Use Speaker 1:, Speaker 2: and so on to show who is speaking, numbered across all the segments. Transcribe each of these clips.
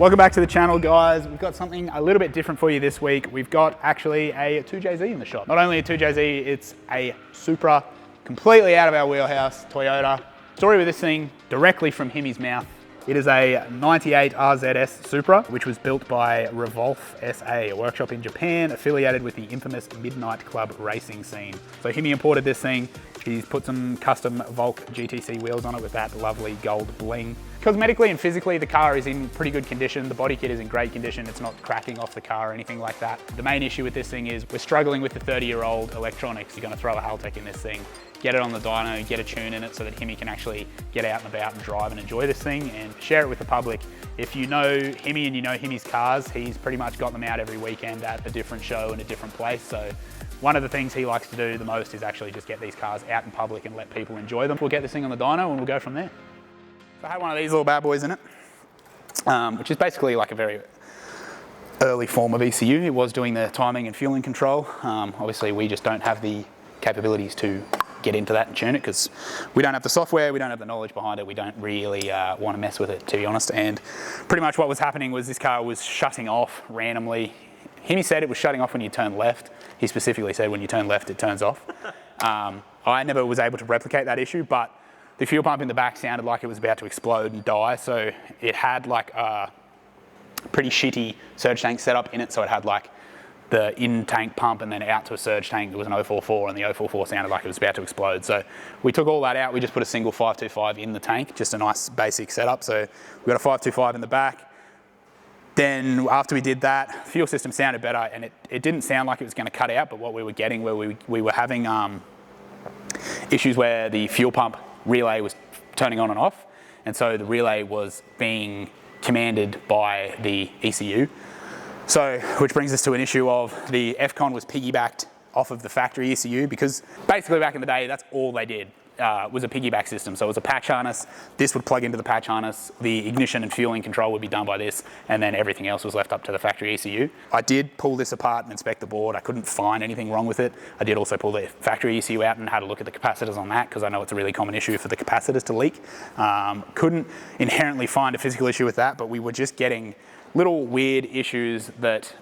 Speaker 1: Welcome back to the channel, guys. We've got something a little bit different for you this week. We've got actually a 2JZ in the shop. Not only a 2JZ, it's a Supra, completely out of our wheelhouse, Toyota. Story with this thing directly from Himmy's mouth. It is a 98 RZS Supra, which was built by Revolve SA, a workshop in Japan affiliated with the infamous Midnight Club racing scene. So Himmy imported this thing. He's put some custom Volk GTC wheels on it with that lovely gold bling. Cosmetically and physically, the car is in pretty good condition. The body kit is in great condition. It's not cracking off the car or anything like that. The main issue with this thing is we're struggling with the 30-year-old electronics. You're gonna throw a Haltech in this thing, get it on the dyno, get a tune in it so that Himmy can actually get out and about and drive and enjoy this thing and share it with the public. If you know Himmy and you know Himmy's cars, he's pretty much got them out every weekend at a different show in a different place. So one of the things he likes to do the most is actually just get these cars out in public and let people enjoy them. We'll get this thing on the dyno and we'll go from there. So I had one of these little bad boys in it, which is basically like a very early form of ECU. It was doing the timing and fueling control. Obviously we just don't have the capabilities to get into that and tune it because we don't have the software, we don't have the knowledge behind it, we don't really want to mess with it, to be honest. And pretty much what was happening was this car was shutting off randomly. Himmy said it was shutting off when you turn left. He specifically said when you turn left it turns off. I never was able to replicate that issue, but the fuel pump in the back sounded like it was about to explode and die, so it had like a pretty shitty surge tank setup in it, so it had like the in-tank pump and then out to a surge tank. There was an 044 and the 044 sounded like it was about to explode. So we took all that out, we just put a single 525 in the tank, just a nice basic setup. So we got a 525 in the back. Then after we did that, the fuel system sounded better and it didn't sound like it was gonna cut out, but what we were getting where we were having issues where the fuel pump relay was turning on and off. And so the relay was being commanded by the ECU. So, which brings us to an issue of the F-Con was piggybacked off of the factory ECU because basically back in the day, that's all they did, was a piggyback system. So it was a patch harness, this would plug into the patch harness, the ignition and fueling control would be done by this, and then everything else was left up to the factory ECU. I did pull this apart and inspect the board. I couldn't find anything wrong with it. I did also pull the factory ECU out and had a look at the capacitors on that because I know it's a really common issue for the capacitors to leak. Couldn't inherently find a physical issue with that, but we were just getting little weird issues that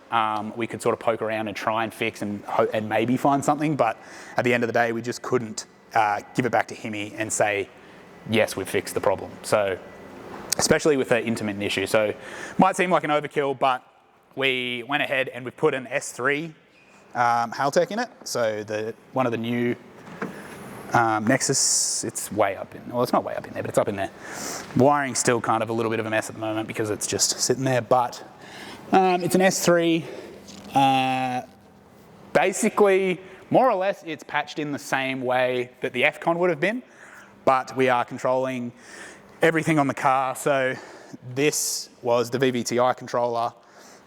Speaker 1: we could sort of poke around and try and fix and maybe find something, but at the end of the day, we just couldn't give it back to Himmy and say, yes, we've fixed the problem. So, especially with an intermittent issue. So, might seem like an overkill, but we went ahead and we put an S3 Haltech in it. So, one of the new Nexus, it's way up in, well, it's not way up in there, but it's up in there. Wiring's still kind of a little bit of a mess at the moment because it's just sitting there, but it's an S3. Basically, more or less, it's patched in the same way that the F-Con would have been, but we are controlling everything on the car. So this was the VVTi controller,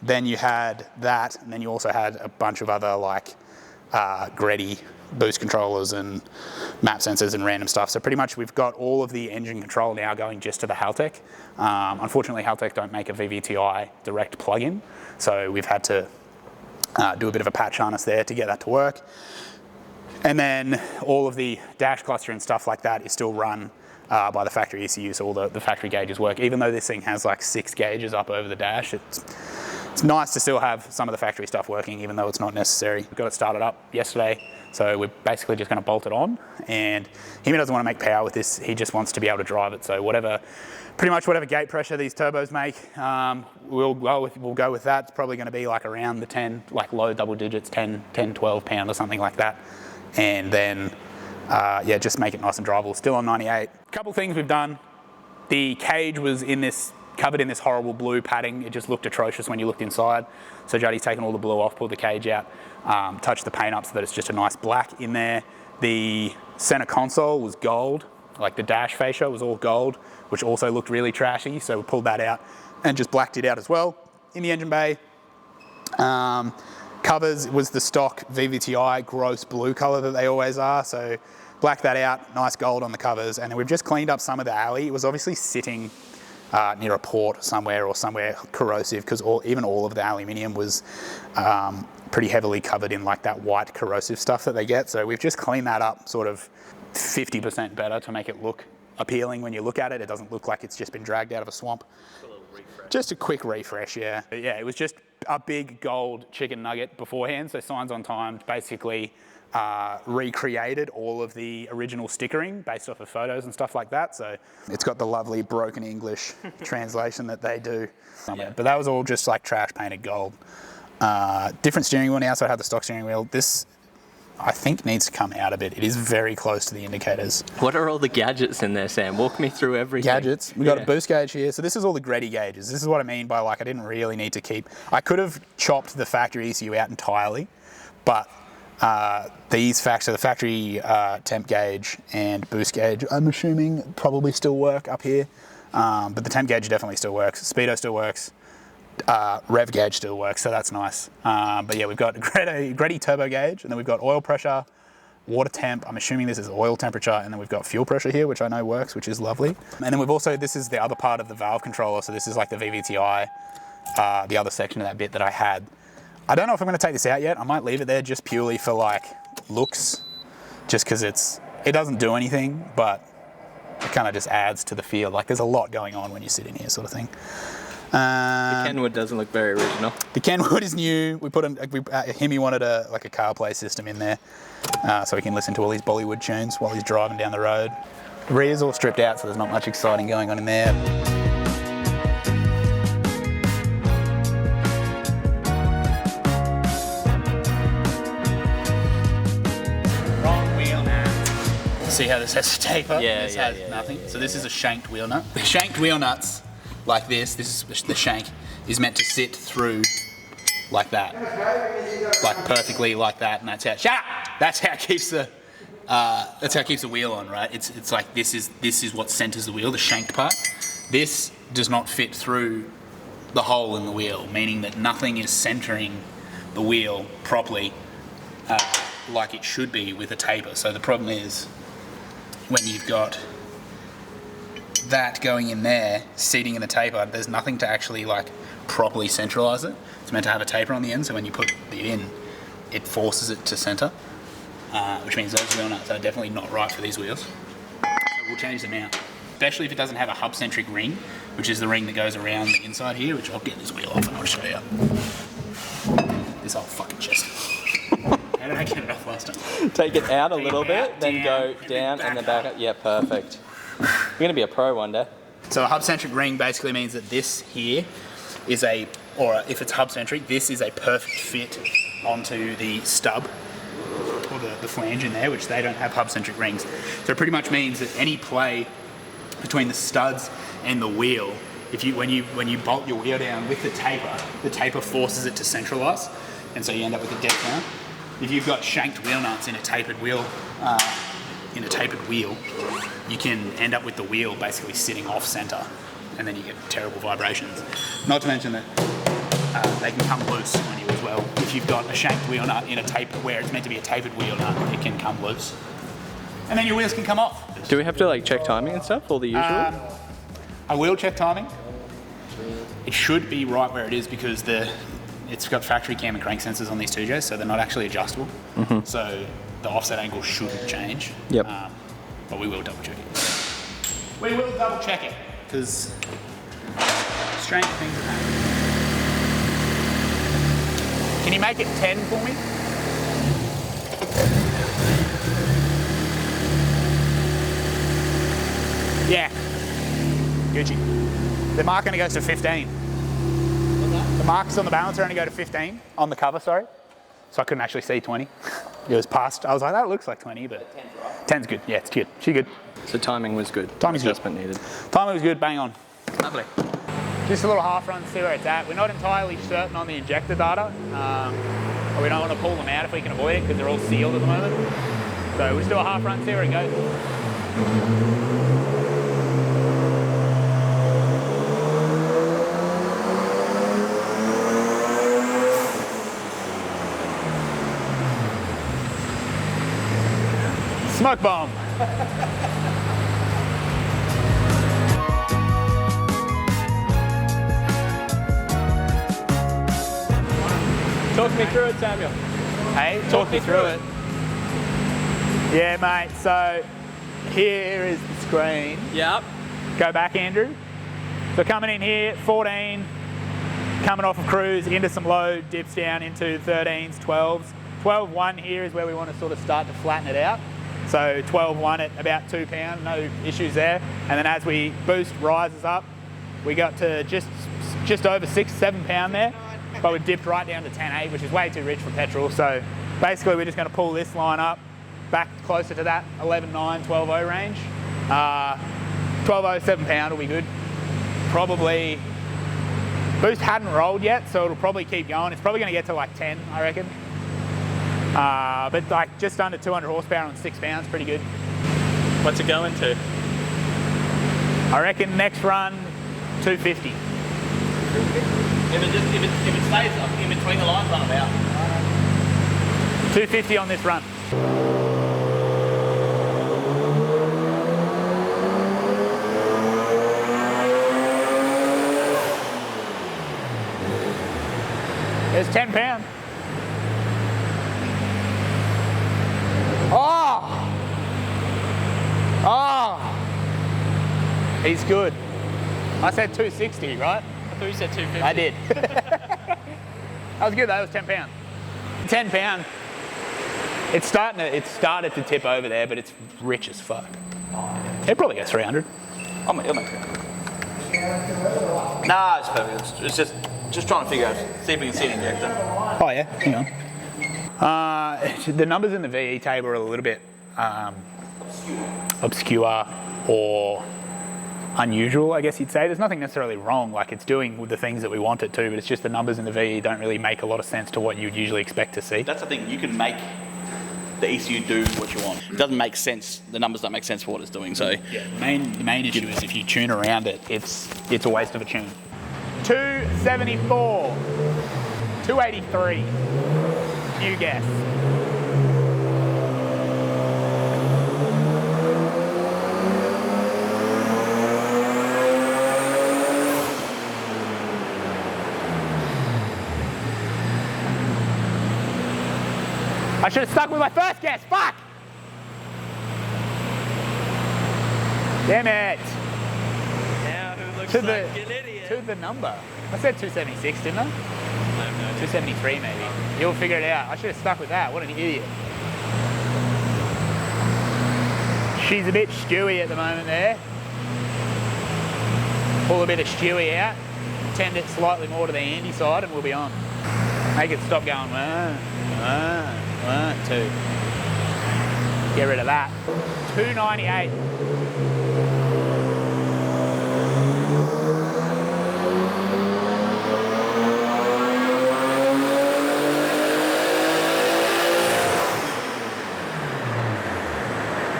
Speaker 1: then you had that, and then you also had a bunch of other like Greddy boost controllers and map sensors and random stuff. So pretty much we've got all of the engine control now going just to the Haltech. Unfortunately, Haltech don't make a VVTi direct plug-in, so we've had to do a bit of a patch harness there to get that to work. And then all of the dash cluster and stuff like that is still run by the factory ECU, so all the factory gauges work. Even though this thing has like 6 gauges up over the dash, it's nice to still have some of the factory stuff working, even though it's not necessary. We got it started up yesterday, so we're basically just going to bolt it on. And Himmy doesn't want to make power with this; he just wants to be able to drive it. So pretty much whatever gate pressure these turbos make, we'll go with that. It's probably going to be like around the 10, like low double digits, 10, 12 pound or something like that. And then, yeah, just make it nice and drivable. Still on 98. A couple things we've done. The cage was covered in this horrible blue padding. It just looked atrocious when you looked inside. So Juddy's taken all the blue off, pulled the cage out, touched the paint up so that it's just a nice black in there. The center console was gold, like the dash fascia was all gold, which also looked really trashy. So we pulled that out and just blacked it out as well. In the engine bay, covers was the stock VVTi gross blue color that they always are. So black that out, nice gold on the covers. And then we've just cleaned up some of the alley. It was obviously sitting near a port somewhere corrosive because even all of the aluminium was pretty heavily covered in like that white corrosive stuff that they get. So we've just cleaned that up sort of 50% better to make it look appealing when you look at it. It doesn't look like it's just been dragged out of a swamp. Just a quick refresh, yeah. But yeah, it was just a big gold chicken nugget beforehand. So Signs on Time basically recreated all of the original stickering based off of photos and stuff like that. So it's got the lovely broken English translation that they do. Yeah. But that was all just like trash painted gold. Different steering wheel now, so I had the stock steering wheel. This, I think, needs to come out a bit. It is very close to the indicators.
Speaker 2: What are all the gadgets in there, Sam? Walk me through everything.
Speaker 1: Gadgets. We've got a boost gauge here. So this is all the Greddy gauges. This is what I mean by, like, I didn't really need to keep... I could have chopped the factory ECU out entirely, but the factory temp gauge and boost gauge, I'm assuming, probably still work up here. But the temp gauge definitely still works. Speedo still works. Rev gauge still works, so that's nice. But yeah, we've got Greddy turbo gauge, and then we've got oil pressure, water temp. I'm assuming this is oil temperature, and then we've got fuel pressure here, which I know works, which is lovely. And then we've also, this is the other part of the valve controller, so this is like the VVTi, the other section of that bit that I had. I don't know if I'm going to take this out yet. I might leave it there just purely for like looks, just because it doesn't do anything, but it kind of just adds to the feel. Like there's a lot going on when you sit in here, sort of thing.
Speaker 2: The Kenwood doesn't look very original.
Speaker 1: The Kenwood is new. We put Himmy wanted a CarPlay system in there, so he can listen to all these Bollywood tunes while he's driving down the road. The rear's all stripped out, so there's not much exciting going on in there. Wrong wheel now. See how this has a taper?
Speaker 2: Yeah,
Speaker 1: this has nothing. So this is a shanked wheel nut. The shanked wheel nuts. Like this is the shank, is meant to sit through like that, like perfectly like that, and that's how it keeps the wheel on, right? It's like this is what centers the wheel, the shanked part. This does not fit through the hole in the wheel, meaning that nothing is centering the wheel properly like it should be with a taper. So the problem is when you've got that going in there, seating in the taper, there's nothing to actually like properly centralize it. It's meant to have a taper on the end, so when you put it in, it forces it to center, which means those wheel nuts are definitely not right for these wheels. So we'll change them out, especially if it doesn't have a hub-centric ring, which is the ring that goes around the inside here, which I'll get this wheel off and I'll show you. This whole fucking chest. How did I get it off last time?
Speaker 2: Take it out a little bit, then go down and then back up. Yeah, perfect. You're going to be a pro one day.
Speaker 1: So a hub-centric ring basically means that this here is or if it's hub-centric, this is a perfect fit onto the stub or the flange in there, which they don't have hub-centric rings. So it pretty much means that any play between the studs and the wheel, when you bolt your wheel down with the taper forces it to centralize, and so you end up with a dead count. If you've got shanked wheel nuts in a tapered wheel, you can end up with the wheel basically sitting off center, and then you get terrible vibrations. Not to mention that they can come loose on you as well. If you've got a shanked wheel nut in a tape where it's meant to be a tapered wheel nut, it can come loose, and then your wheels can come off.
Speaker 2: Do we have to like check timing and stuff, or the usual?
Speaker 1: I will check timing. It should be right where it is because it's got factory cam and crank sensors on these 2Js, so they're not actually adjustable. Mm-hmm. So the offset angle shouldn't change.
Speaker 2: Yep.
Speaker 1: But we will double check it. We will double check it because strange things are happening. Can you make it 10 for me? Yeah. Gucci. The mark only goes to 15. The marks on the balancer only go to 15 on the cover, sorry. So I couldn't actually see 20. It was past. I was like, that looks like 20, but 10's good. Yeah, it's good. She's good.
Speaker 2: So timing was good.
Speaker 1: Timing's
Speaker 2: adjustment needed.
Speaker 1: Timing was good. Bang on.
Speaker 2: Lovely.
Speaker 1: Just a little half run to see where it's at. We're not entirely certain on the injector data. We don't want to pull them out if we can avoid it because they're all sealed at the moment. So we'll just do a half run, see where it goes. Smoke bomb.
Speaker 2: Talk me through it, Samuel.
Speaker 1: Hey, talk me through it. Yeah, mate, so here is the screen.
Speaker 2: Yep.
Speaker 1: Go back, Andrew. So coming in here, 14, coming off of cruise into some low, dips down into 13s, 12s. 12.1 here is where we want to sort of start to flatten it out. So 12.1 at about 2 pound, no issues there. And then as we boost, rises up, we got to just over 6, 7 pound there, but we dipped right down to 10.8, which is way too rich for petrol. So basically we're just going to pull this line up back closer to that 11.9, 12.0 range. 12.0, 7 pound will be good. Probably, boost hadn't rolled yet, so it'll probably keep going. It's probably going to get to like 10, I reckon. But like just under 200 horsepower on 6 pounds, pretty good.
Speaker 2: What's it going to?
Speaker 1: I reckon next run, 250.
Speaker 2: If it stays up in between the lines, I'm about
Speaker 1: 250 on this run. There's 10 pound. Oh! Oh! He's good. I said 260, right?
Speaker 2: I thought you said 250.
Speaker 1: I did. That was good though, that was 10 pound. 10 pound. It started to tip over there, but it's rich as fuck. It probably gets 300.
Speaker 2: I'll make 300. Nah, it's perfect. It's just trying to figure out, see if we can see the injector.
Speaker 1: Oh yeah, hang on. The numbers in the VE table are a little bit obscure or unusual, I guess you'd say. There's nothing necessarily wrong, like it's doing with the things that we want it to, but it's just the numbers in the VE don't really make a lot of sense to what you'd usually expect to see.
Speaker 2: That's the thing, you can make the ECU do what you want. It doesn't make sense, the numbers don't make sense for what it's doing, so.
Speaker 1: Yeah, the main issue is if you tune around it, it's a waste of a tune. 274, 283, new guess. I should have stuck with my first guess, fuck! Damn it!
Speaker 2: Now who looks
Speaker 1: To
Speaker 2: like
Speaker 1: the-
Speaker 2: an idiot?
Speaker 1: To the number. I said 276, didn't I? 273 maybe. You'll figure it out. I should have stuck with that. What an idiot. She's a bit stewy at the moment there. Pull a bit of stewy out. Tend it slightly more to the Andy side and we'll be on. Make it stop going 1, 2. Get rid of that. 298.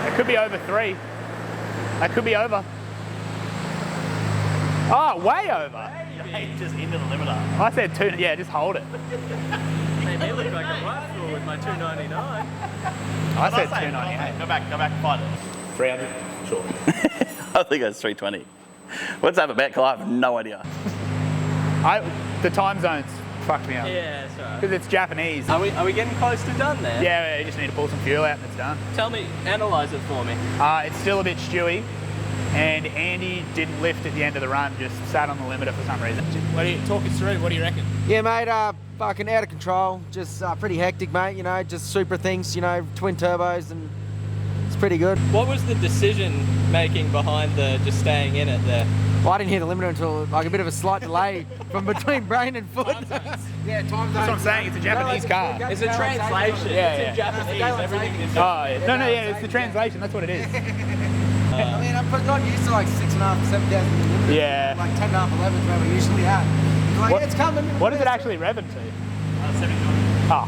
Speaker 1: It could be over 3. That could be over. Oh, way over.
Speaker 2: Just into the limiter.
Speaker 1: I said 2, yeah, just hold it.
Speaker 2: Made me look like a right fool with my 299.
Speaker 1: I said 298.
Speaker 2: Go back, find it.
Speaker 1: 300? Sure.
Speaker 2: I think it's 320. Let's have a bet, Clive. I have no idea.
Speaker 1: The time zones fucked me up.
Speaker 2: Yeah, that's right.
Speaker 1: Because it's Japanese.
Speaker 2: Are we getting close to done there?
Speaker 1: Yeah, you just need to pull some fuel out and it's done.
Speaker 2: Tell me, analyse it for me.
Speaker 1: It's still a bit stewy. And Andy didn't lift at the end of the run, just sat on the limiter for some reason. Talk us through, what do you reckon?
Speaker 3: Yeah, mate, fucking out of control. Just pretty hectic, mate, you know, just Supra things, you know, twin turbos, and it's pretty good.
Speaker 2: What was the decision making behind the just staying in it there?
Speaker 3: Well, I didn't hear the limiter until like a bit of a slight delay from between brain and foot. Yeah, time zone.
Speaker 1: That's what I'm saying, it's a Japanese car.
Speaker 2: It's a translation.
Speaker 1: Yeah,
Speaker 2: it's in Japanese. Everything is.
Speaker 1: Oh, yeah. No, yeah, it's the translation, that's what it is.
Speaker 3: I mean, I'm not used to like 6.5 to 7,000 limiter.
Speaker 1: Yeah.
Speaker 3: Like 10.5, 11 is where we usually at. Like,
Speaker 1: What-
Speaker 3: yeah, it's coming.
Speaker 1: What does it actually rev it to?
Speaker 2: 720.
Speaker 1: Oh.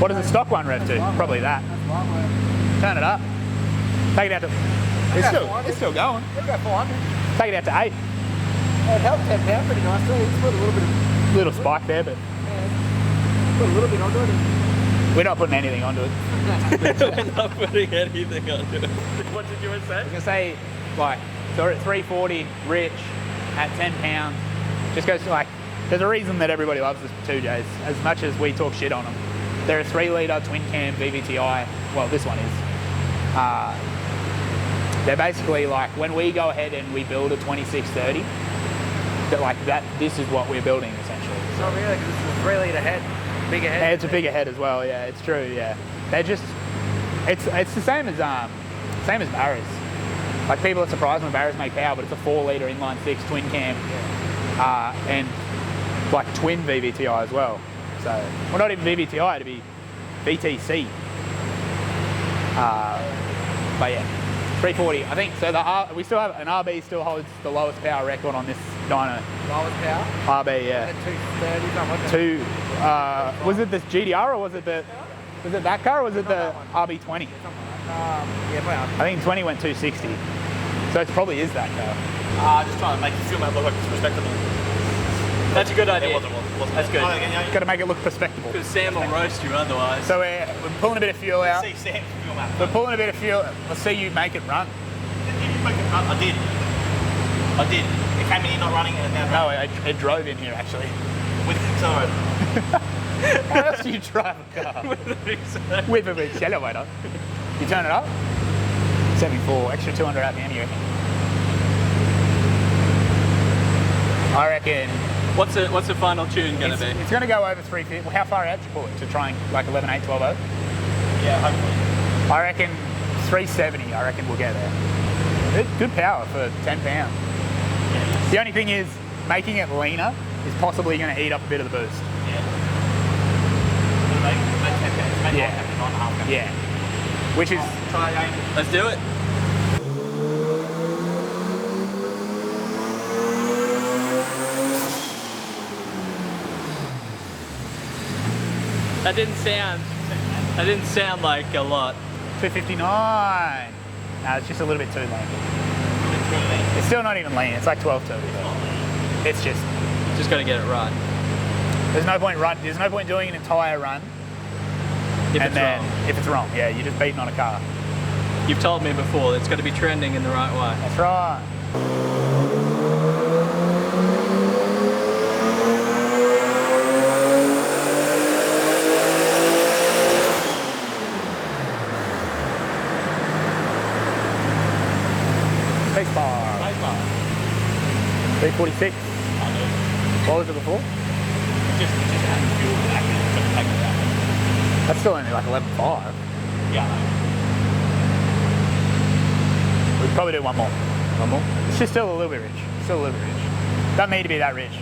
Speaker 1: What does the stock one rev to? Probably that.
Speaker 3: That's right, mate.
Speaker 1: Turn it up. Take it out to... It's still going.
Speaker 3: We'll go 400.
Speaker 1: Take it out to 8.
Speaker 3: It helped 10 pound pretty nicely. It's put a little bit of...
Speaker 1: Little spike there, but
Speaker 3: Put a little bit onto it.
Speaker 1: we're not putting anything onto it.
Speaker 2: We're not putting anything onto it. What did you want to say?
Speaker 1: I was gonna say, like, so we're at 340 rich at 10 pounds. Just goes to like, there's a reason that everybody loves the 2Js, as much as we talk shit on them. They're a 3-litre twin cam VVTi. Well, this one is. They're basically like, when we go ahead and we build a 2630, So like that, this is what we're building essentially.
Speaker 3: It's not really, because this is a 3 litre head, bigger head.
Speaker 1: Yeah, it's a bigger head as well. Yeah, it's true. Yeah, they're just, it's the same as Barras. Like people are surprised when Barras make power, but it's a 4 litre inline 6 twin cam, and like twin VVTi as well. So, well, not even VVTi, it'd be VTC. But yeah, 340. I think so. We still have an RB still holds the lowest power record on this dyno.
Speaker 3: Lowest power?
Speaker 1: RB, yeah.
Speaker 3: 230,
Speaker 1: Was it the GDR or was it that car or was it the RB20?
Speaker 3: yeah,
Speaker 1: I think 20 went 260. So it probably is that car.
Speaker 4: Just trying to make the fuel map look like it's respectable.
Speaker 2: That's a good idea.
Speaker 4: It wasn't.
Speaker 2: That's good.
Speaker 1: Got to make it look respectable.
Speaker 2: Because Sam will roast you otherwise.
Speaker 1: So we're pulling a bit of fuel out.
Speaker 4: See Sam's fuel map.
Speaker 1: We're pulling a bit of fuel. Let's see you make it run.
Speaker 4: Did you make it run? I did. It came in here not running and now
Speaker 1: No, it drove in here actually.
Speaker 4: with the accelerator.
Speaker 1: How else do you drive a car? With an accelerator. You turn it up. 74, extra 200 RPM, you reckon? I reckon.
Speaker 2: What's the final tune going to be?
Speaker 1: It's going to go over 350. Well, how far out did you pull it? To try and like 11.8, 12.0?
Speaker 4: Yeah, hopefully.
Speaker 1: I reckon 370, I reckon we'll get there. It's good power for 10 pounds.
Speaker 4: Yeah.
Speaker 1: The only thing is, making it leaner is possibly going to eat up a bit of the boost.
Speaker 4: Yeah. Make 10 pounds. Make
Speaker 1: Yeah.
Speaker 4: 9.5 pounds.
Speaker 1: Yeah. Which is,
Speaker 4: Try again.
Speaker 2: Let's do it. That didn't sound like a lot.
Speaker 1: 259. No, it's just a little bit too lean. It's still not even lean, it's like 12 turbo. It's just
Speaker 2: got to get it right.
Speaker 1: there's no point doing an entire run
Speaker 2: If
Speaker 1: and
Speaker 2: it's
Speaker 1: then
Speaker 2: wrong.
Speaker 1: if it's wrong, yeah, you're just beating on a car.
Speaker 2: You've told me before, it's got to be trending in the right way.
Speaker 1: That's right. Space bar. 346. What was it before?
Speaker 4: Just adding fuel and actually take it out.
Speaker 1: That's still only like 11.5.
Speaker 4: Yeah,
Speaker 1: We'd probably do one more. One more? It's just still a little bit rich. Still a little bit rich. Doesn't need to be that rich.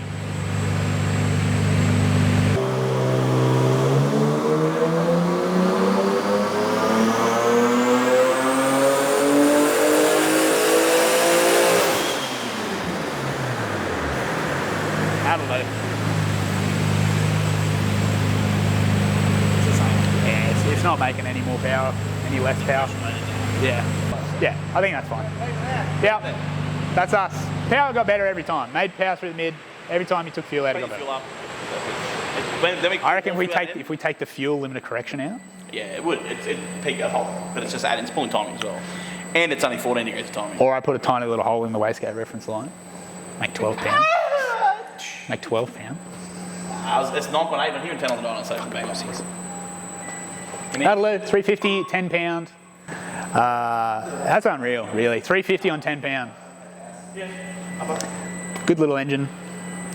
Speaker 1: That'll do. Yeah, it's not making any more power, any less power. Yeah. Yeah, I think that's fine. Yeah, that's us. Power got better every time. Made power through the mid. Every time you took fuel out, it got better. I reckon if we take the fuel limiter correction out.
Speaker 4: Yeah, it would. It'd peak that hole, but it's just adding, it's pulling timing as well. And it's only 14 degrees of timing.
Speaker 1: Or I put a tiny little hole in the wastegate reference line. Make 12 pounds. Make 12 pounds.
Speaker 4: It's 9.8, I'm hearing 10 on the dyno, so it's bang 6.
Speaker 1: That'll do. 350, 10 pound. That's unreal, really. 350 on 10 pound. Good little engine.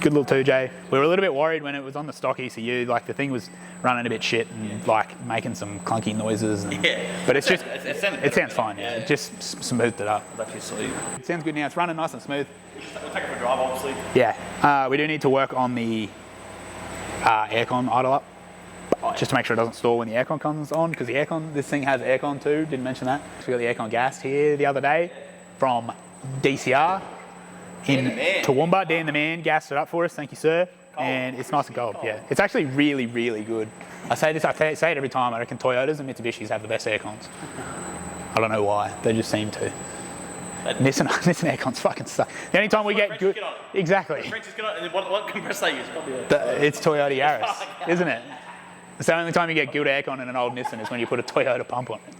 Speaker 1: Good little 2J. We were a little bit worried when it was on the stock ECU, like the thing was running a bit shit and like making some clunky noises. And, but it's just, it sounds fine, yeah. It just smoothed it up. It sounds good now, it's running nice and smooth.
Speaker 4: We'll take it for a drive, obviously.
Speaker 1: Yeah, we do need to work on the aircon idle up, just to make sure it doesn't stall when the aircon comes on, because the aircon, this thing has aircon too, didn't mention that. We got the aircon gassed here the other day from DCR in Toowoomba. Dan the man gassed it up for us, thank you sir. And it's nice and cold, yeah. It's actually really, really good. I say this, I say it every time, I reckon Toyotas and Mitsubishis have the best aircons. I don't know why, they just seem to. Nissan aircons fucking suck. The only time we get good, exactly.
Speaker 4: What compressor they use?
Speaker 1: It's Toyota Yaris, isn't it? It's the only time you get good aircon in an old Nissan is when you put a Toyota pump on it.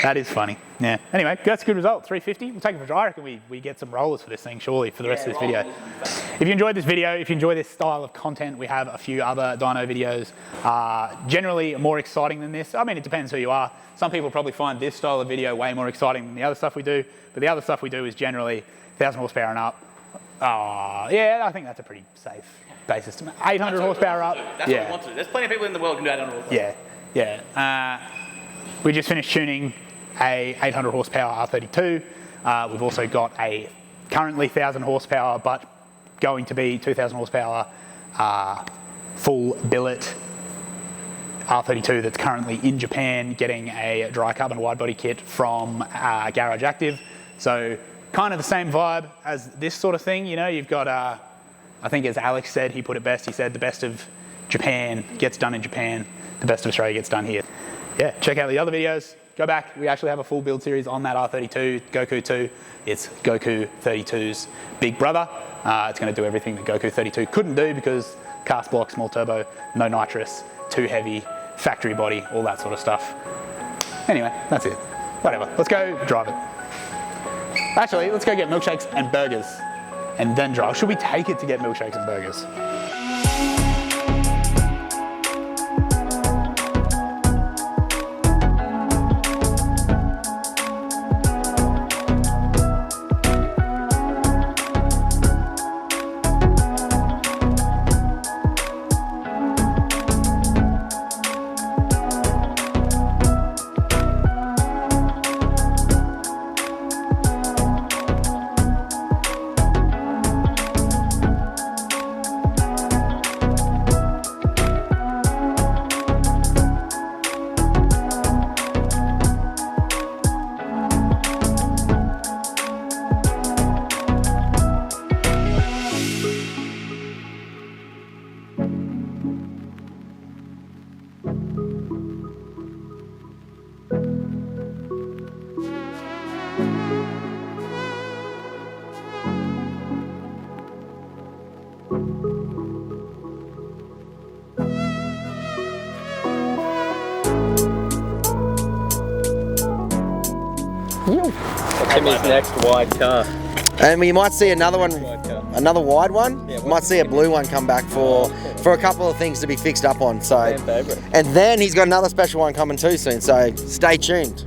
Speaker 1: That is funny. Yeah. Anyway, that's a good result. 350. We'll take it for a try. I reckon we get some rollers for this thing, surely, for the rest of this video. If you enjoyed this video, if you enjoy this style of content, we have a few other dyno videos, generally more exciting than this. I mean, it depends who you are. Some people probably find this style of video way more exciting than the other stuff we do, but the other stuff we do is generally 1,000 horsepower and up, Oh, yeah, I think that's a pretty safe basis to make. 800 horsepower up.
Speaker 4: That's what we want to do. There's plenty of people in the world who can do 800 horsepower.
Speaker 1: Yeah. We just finished tuning a 800 horsepower R32. We've also got a currently 1,000 horsepower, but going to be 2,000 horsepower full billet R32 that's currently in Japan getting a dry carbon wide body kit from Garage Active. So kind of the same vibe as this sort of thing. You know, you've got, I think as Alex said, he put it best, he said the best of Japan gets done in Japan, the best of Australia gets done here. Yeah, check out the other videos. Go back, we actually have a full build series on that R32, Goku 2. It's Goku 32's big brother. It's going to do everything that Goku 32 couldn't do because cast block, small turbo, no nitrous, too heavy, factory body, all that sort of stuff. Anyway, that's it. Whatever, let's go drive it. Actually, let's go get milkshakes and burgers and then drive. Should we take it to get milkshakes and burgers?
Speaker 2: Himmy's next wide car.
Speaker 3: And you might see another one, another wide one. You might see a blue one come back for a couple of things to be fixed up on. So, and then he's got another special one coming too soon. So stay tuned.